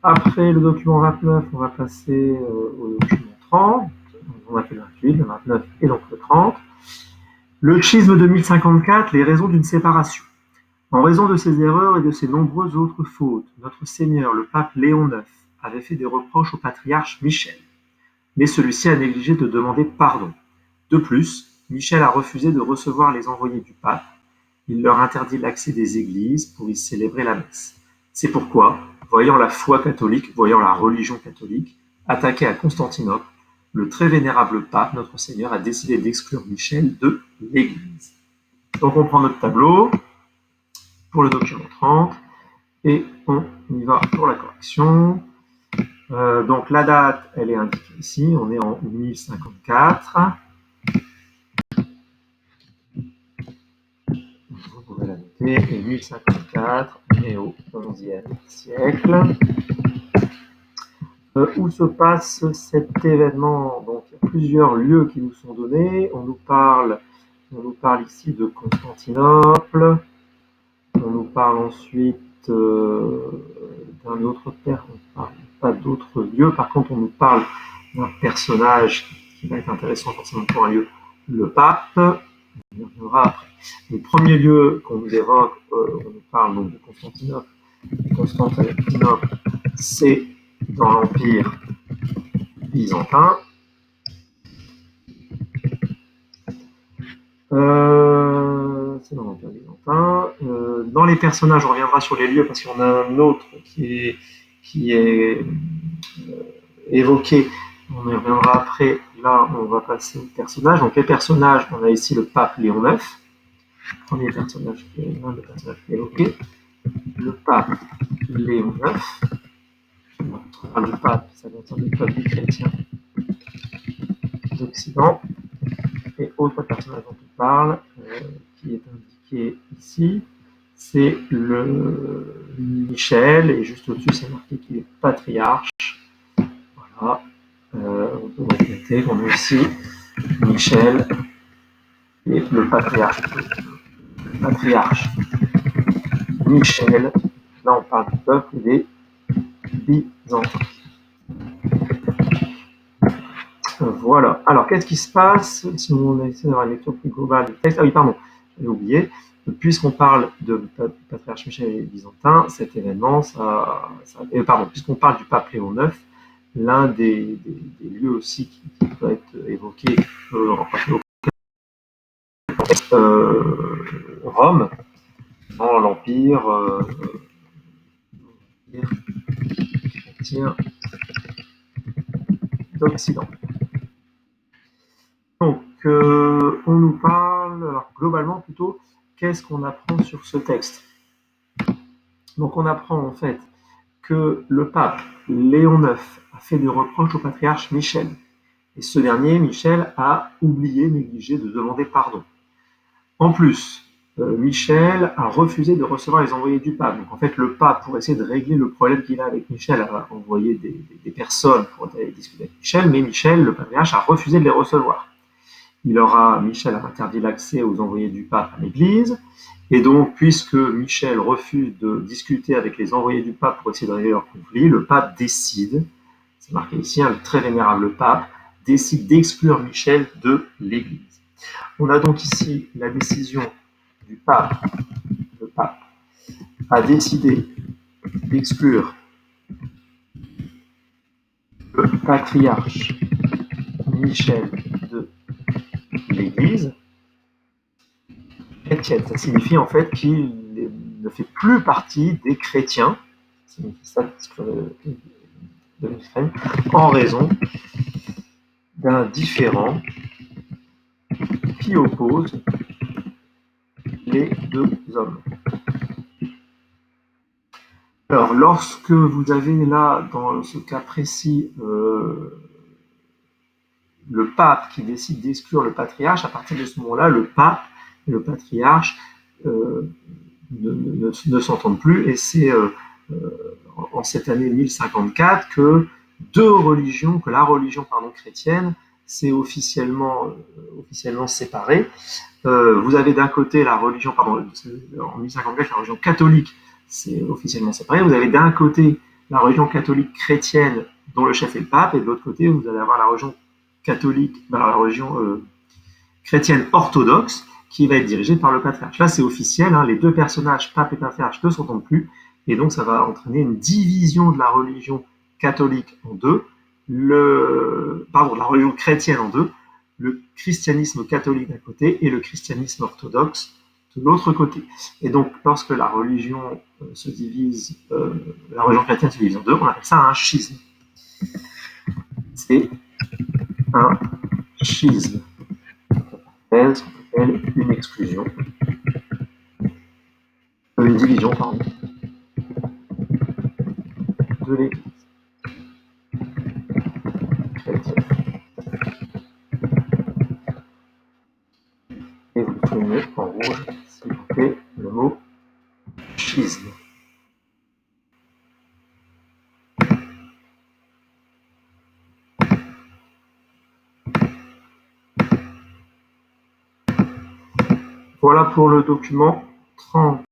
Après le document 29, on va passer au document 30. On a fait le 28, le 29 et donc le 30. Le schisme de 1054, les raisons d'une séparation. En raison de ses erreurs et de ses nombreuses autres fautes, notre Seigneur, le pape Léon IX, avait fait des reproches au patriarche Michel, mais celui-ci a négligé de demander pardon. De plus, Michel a refusé de recevoir les envoyés du pape. Il leur interdit l'accès des églises pour y célébrer la messe. C'est pourquoi, voyant la foi catholique, voyant la religion catholique, attaquée à Constantinople, le très vénérable pape, notre Seigneur, a décidé d'exclure Michel de l'Église. Donc on prend notre tableau pour le document 30 et on y va pour la correction. Donc la date, elle est indiquée ici, on est en 1054. Vous pouvez la noter, et 1054, on est au XIe siècle. Où se passe cet événement? Donc il y a plusieurs lieux qui nous sont donnés. On nous parle ici de Constantinople. On nous parle ensuite d'un autre père. On ne parle pas d'autres lieux. Par contre, on nous parle d'un personnage qui va être intéressant forcément pour un lieu, le pape. On y reviendra après. Le premier lieu qu'on nous évoque, on nous parle donc de Constantinople. Constantinople, c'est dans l'Empire byzantin. C'est dans l'Empire byzantin. Dans les personnages, on reviendra sur les lieux parce qu'on a un autre qui est évoqué. On y reviendra après. Là, on va passer aux personnages. Donc les personnages, on a ici le pape Léon IX. Premier personnage, l'un des personnages évoqués. Le pape Léon IX. On parle du pape, ça vient être le peuple chrétien d'Occident. Et autre personnage dont on parle, qui est indiqué ici, c'est le Michel, et juste au-dessus, c'est marqué qu'il est patriarche. Voilà. On peut répéter qu'on a ici Michel et le patriarche. Michel, là on parle du peuple des Byzantins. Voilà. Alors, qu'est-ce qui se passe si on essaie d'avoir une lecture plus globale du texte? Ah oui, pardon, j'avais oublié. Puisqu'on parle de patriarche Michel et byzantin, cet événement, puisqu'on parle du pape Léon IX, l'un des lieux aussi qui peut être évoqué, Rome, dans l'Empire chrétien d'Occident. Donc, on nous parle, alors globalement plutôt, qu'est-ce qu'on apprend sur ce texte? Donc, on apprend en fait que le pape Léon IX a fait des reproches au patriarche Michel. Et ce dernier, Michel, a oublié, négligé de demander pardon. En plus, Michel a refusé de recevoir les envoyés du pape. Donc en fait, le pape, pour essayer de régler le problème qu'il a avec Michel, a envoyé des personnes pour aller discuter avec Michel, mais Michel, le patriarche, a refusé de les recevoir. Michel a interdit l'accès aux envoyés du pape à l'église, et donc, puisque Michel refuse de discuter avec les envoyés du pape pour essayer de régler leur conflit, le pape décide, c'est marqué ici, le très vénérable pape, décide d'exclure Michel de l'église. On a donc ici la décision du pape. Le pape a décidé d'exclure le patriarche Michel de l'église chrétienne. Ça signifie en fait qu'il ne fait plus partie des chrétiens. Ça signifie ça de l'Ukraine, en raison d'un différend qui oppose les deux hommes. Alors, lorsque vous avez là, dans ce cas précis, le pape qui décide d'exclure le patriarche, à partir de ce moment-là, le pape et le patriarche ne s'entendent plus, et c'est en cette année 1054 que la religion chrétienne s'est officiellement séparée. Vous avez d'un côté la religion, en 1054, la religion catholique s'est officiellement séparée. Vous avez d'un côté la religion catholique chrétienne dont le chef est le pape, et de l'autre côté, vous allez avoir la religion catholique, la religion chrétienne orthodoxe, qui va être dirigée par le patriarche. Là, c'est officiel, hein, les deux personnages, pape et patriarche, ne s'entendent plus, et donc ça va entraîner une division de la religion catholique en deux, de la religion chrétienne en deux, le christianisme catholique d'un côté et le christianisme orthodoxe de l'autre côté. Et donc, lorsque la religion se divise, la religion chrétienne se divise en deux, on appelle ça un schisme. C'est un schisme. On appelle une exclusion, une division, pardon, de l'Église chrétienne. Et vous soulignez en rouge, s'il vous plaît, le mot schisme. Voilà pour le document 30.